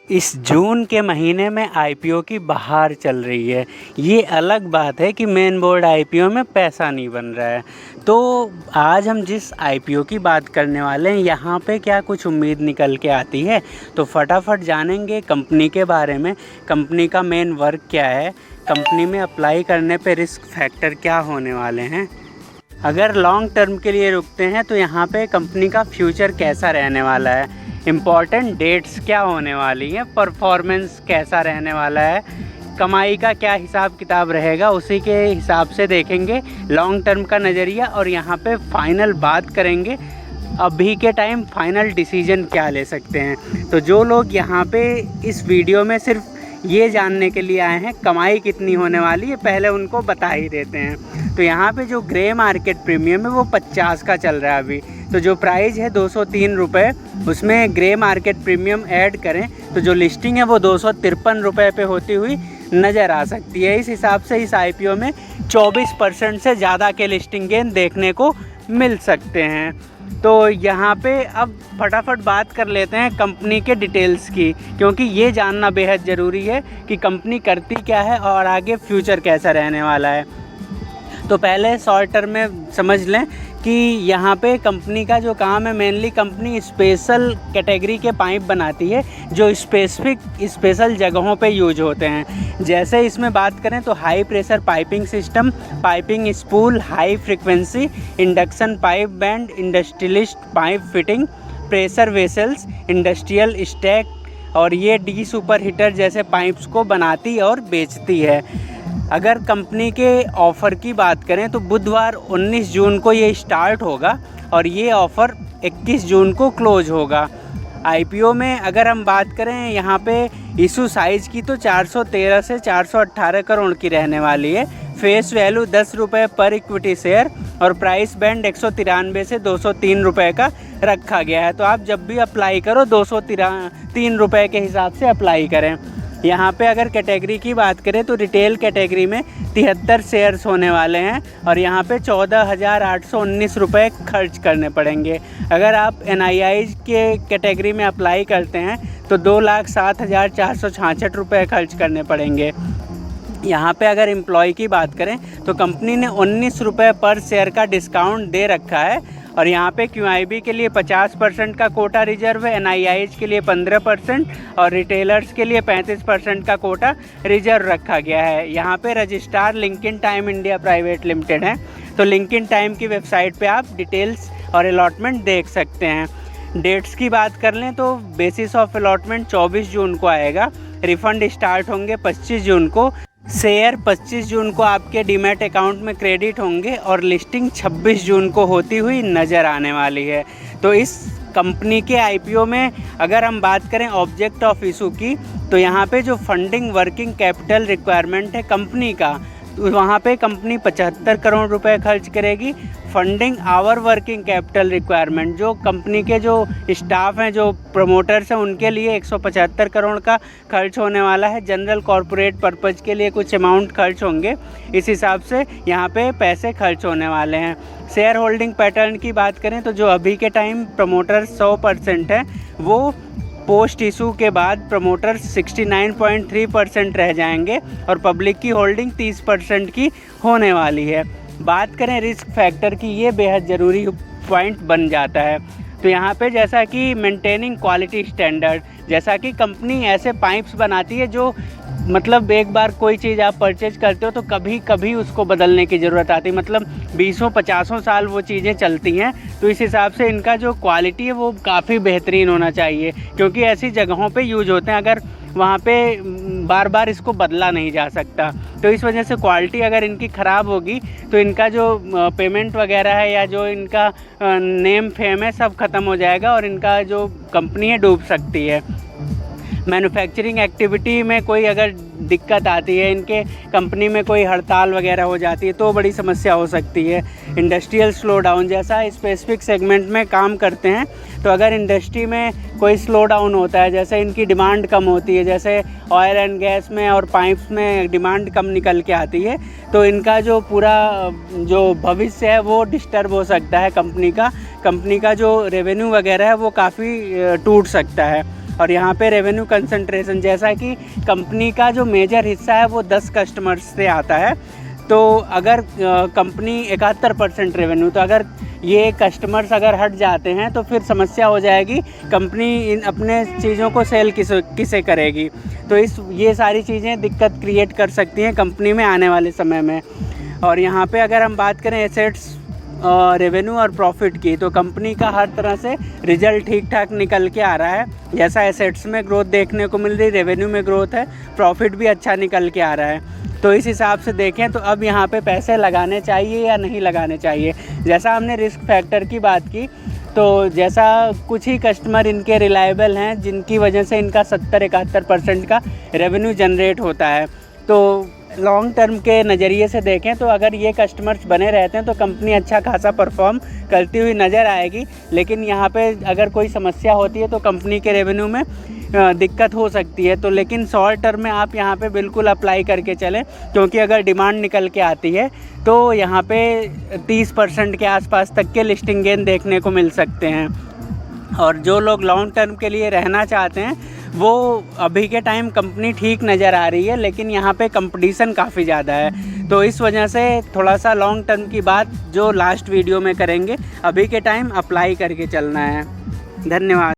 इस जून के महीने में आईपीओ की बहार चल रही है। ये अलग बात है कि मेन बोर्ड आईपीओ में पैसा नहीं बन रहा है। तो आज हम जिस आईपीओ की बात करने वाले हैं, यहाँ पे क्या कुछ उम्मीद निकल के आती है, तो फटाफट जानेंगे कंपनी के बारे में। कंपनी का मेन वर्क क्या है, कंपनी में अप्लाई करने पे रिस्क फैक्टर क्या होने वाले हैं। अगर लॉन्ग टर्म के लिए रुकते हैं तो यहाँ पे कंपनी का फ्यूचर कैसा रहने वाला है, इम्पॉर्टेंट डेट्स क्या होने वाली हैं, परफॉर्मेंस कैसा रहने वाला है, कमाई का क्या हिसाब किताब रहेगा, उसी के हिसाब से देखेंगे लॉन्ग टर्म का नज़रिया। और यहाँ पे फाइनल बात करेंगे अभी के टाइम फाइनल डिसीजन क्या ले सकते हैं। तो जो लोग यहाँ पे इस वीडियो में सिर्फ ये जानने के लिए आए हैं कमाई कितनी होने वाली है, पहले उनको बता ही देते हैं। तो यहाँ पे जो ग्रे मार्केट प्रीमियम है वो 50 का चल रहा है अभी। तो जो प्राइस है 203 रुपये, उसमें ग्रे मार्केट प्रीमियम ऐड करें तो जो लिस्टिंग है वो 253 रुपये पे होती हुई नज़र आ सकती है। इस हिसाब से इस आईपीओ में 24% से ज़्यादा के लिस्टिंग गेन देखने को मिल सकते हैं। तो यहाँ पे अब फटाफट बात कर लेते हैं कंपनी के डिटेल्स की, क्योंकि ये जानना बेहद ज़रूरी है कि कंपनी करती क्या है और आगे फ्यूचर कैसा रहने वाला है। तो पहले शॉर्ट टर्म में समझ लें कि यहाँ पे कंपनी का जो काम है, मेनली कंपनी स्पेशल कैटेगरी के पाइप बनाती है जो स्पेशल जगहों पे यूज होते हैं। जैसे इसमें बात करें तो high pressure piping system, piping spool, high frequency induction pipe band, industrialist pipe fitting, pressure vessels, industrial stack और ये डी सुपर हीटर जैसे पाइप्स को बनाती और बेचती है। अगर कंपनी के ऑफ़र की बात करें तो बुधवार 19 जून को ये स्टार्ट होगा और ये ऑफ़र 21 जून को क्लोज होगा। आईपीओ में अगर हम बात करें यहाँ पे इशू साइज़ की तो 413 से 418 करोड़ की रहने वाली है। फेस वैल्यू 10 रुपये पर इक्विटी शेयर और प्राइस बैंड 193 से 203 रुपये का रखा गया है। तो आप जब भी अप्लाई करो 203 रुपये के हिसाब से अप्लाई करें। यहाँ पे अगर कैटेगरी की बात करें तो रिटेल कैटेगरी में 73 शेयर्स होने वाले हैं और यहाँ पे 14,819 रुपये खर्च करने पड़ेंगे। अगर आप एनआईआई के कैटेगरी में अप्लाई करते हैं तो 2,07,466 रुपये खर्च करने पड़ेंगे। यहाँ पे अगर एम्प्लॉय की बात करें तो कंपनी ने 19 रुपये पर शेयर का डिस्काउंट दे रखा है और यहाँ पे क्यूआईबी के लिए 50% का कोटा रिजर्व है, एनआईआईज के लिए 15% और रिटेलर्स के लिए 35% का कोटा रिजर्व रखा गया है। यहाँ पे registrar Link Intime India private limited है। तो लिंकिन टाइम की वेबसाइट पे आप डिटेल्स और अलॉटमेंट देख सकते हैं। डेट्स की बात कर लें तो बेसिस ऑफ अलॉटमेंट 24 जून को आएगा, रिफ़ंड स्टार्ट होंगे 25 जून को, शेयर 25 जून को आपके डीमैट अकाउंट में क्रेडिट होंगे और लिस्टिंग 26 जून को होती हुई नज़र आने वाली है। तो इस कंपनी के आईपीओ में अगर हम बात करें ऑब्जेक्ट ऑफ इशू की, तो यहाँ पे जो फंडिंग वर्किंग कैपिटल रिक्वायरमेंट है कंपनी का, तो वहाँ पे कंपनी 75 करोड़ रुपए खर्च करेगी। Funding our working capital requirement, जो कंपनी के जो स्टाफ हैं, जो प्रमोटर्स हैं, उनके लिए 175 करोड़ का खर्च होने वाला है। जनरल कॉरपोरेट पर्पज़ के लिए कुछ अमाउंट खर्च होंगे, इस हिसाब से यहाँ पे पैसे खर्च होने वाले हैं। शेयर होल्डिंग पैटर्न की बात करें तो जो अभी के टाइम प्रमोटर 100% है, वो पोस्ट इशू के बाद प्रमोटर्स 69.3% रह जाएंगे और पब्लिक की होल्डिंग 30% की होने वाली है। बात करें रिस्क फैक्टर की, ये बेहद ज़रूरी पॉइंट बन जाता है। तो यहाँ पे जैसा कि मेंटेनिंग क्वालिटी स्टैंडर्ड, जैसा कि कंपनी ऐसे पाइप्स बनाती है जो मतलब एक बार कोई चीज़ आप परचेज करते हो तो कभी कभी उसको बदलने की ज़रूरत आती है, मतलब 20-50 साल वो चीज़ें चलती हैं। तो इस हिसाब से इनका जो क्वालिटी है वो काफ़ी बेहतरीन होना चाहिए, क्योंकि ऐसी जगहों पे यूज होते हैं, अगर वहाँ पे बार बार इसको बदला नहीं जा सकता। तो इस वजह से क्वालिटी अगर इनकी ख़राब होगी तो इनका जो पेमेंट वगैरह है या जो इनका नेम फेम है सब ख़त्म हो जाएगा और इनका जो कंपनी है डूब सकती है। मैन्युफैक्चरिंग एक्टिविटी में कोई अगर दिक्कत आती है, इनके कंपनी में कोई हड़ताल वगैरह हो जाती है तो बड़ी समस्या हो सकती है। इंडस्ट्रियल स्लो डाउन, जैसा स्पेसिफिक सेगमेंट में काम करते हैं तो अगर इंडस्ट्री में कोई स्लो डाउन होता है, जैसे इनकी डिमांड कम होती है, जैसे ऑयल एंड गैस में और पाइप्स में डिमांड कम निकल के आती है, तो इनका जो पूरा जो भविष्य है वो डिस्टर्ब हो सकता है। कंपनी का जो रेवेन्यू वगैरह है वो काफ़ी टूट सकता है। और यहाँ पे रेवेन्यू कंसंट्रेशन, जैसा कि कंपनी का जो मेजर हिस्सा है वो 10 कस्टमर्स से आता है। तो अगर कंपनी 71% रेवेन्यू, तो अगर ये कस्टमर्स अगर हट जाते हैं तो फिर समस्या हो जाएगी, कंपनी इन अपने चीज़ों को सेल किसे करेगी। तो ये सारी चीज़ें दिक्कत क्रिएट कर सकती हैं कंपनी में आने वाले समय में। और यहाँ पे अगर हम बात करें एसेट्स, रेवेन्यू और प्रॉफिट की, तो कंपनी का हर तरह से रिजल्ट ठीक ठाक निकल के आ रहा है। जैसा एसेट्स में ग्रोथ देखने को मिल रही, रेवेन्यू में ग्रोथ है, प्रॉफिट भी अच्छा निकल के आ रहा है। तो इस हिसाब से देखें तो अब यहाँ पे पैसे लगाने चाहिए या नहीं लगाने चाहिए। जैसा हमने रिस्क फैक्टर की बात की, तो जैसा कुछ ही कस्टमर इनके रिलायबल हैं जिनकी वजह से इनका 70-71% का रेवेन्यू जनरेट होता है। तो लॉन्ग टर्म के नज़रिए से देखें तो अगर ये कस्टमर्स बने रहते हैं तो कंपनी अच्छा खासा परफॉर्म करती हुई नज़र आएगी। लेकिन यहाँ पे अगर कोई समस्या होती है तो कंपनी के रेवेन्यू में दिक्कत हो सकती है। तो लेकिन शॉर्ट टर्म में आप यहाँ पे बिल्कुल अप्लाई करके चलें, क्योंकि अगर डिमांड निकल के आती है तो यहाँ पे 30% के आसपास तक के लिस्टिंग गेन देखने को मिल सकते हैं। और जो लोग लॉन्ग टर्म के लिए रहना चाहते हैं वो अभी के टाइम कंपनी ठीक नज़र आ रही है, लेकिन यहाँ पे कंपटीशन काफ़ी ज़्यादा है। तो इस वजह से थोड़ा सा लॉन्ग टर्म की बात जो लास्ट वीडियो में करेंगे, अभी के टाइम अप्लाई करके चलना है। धन्यवाद।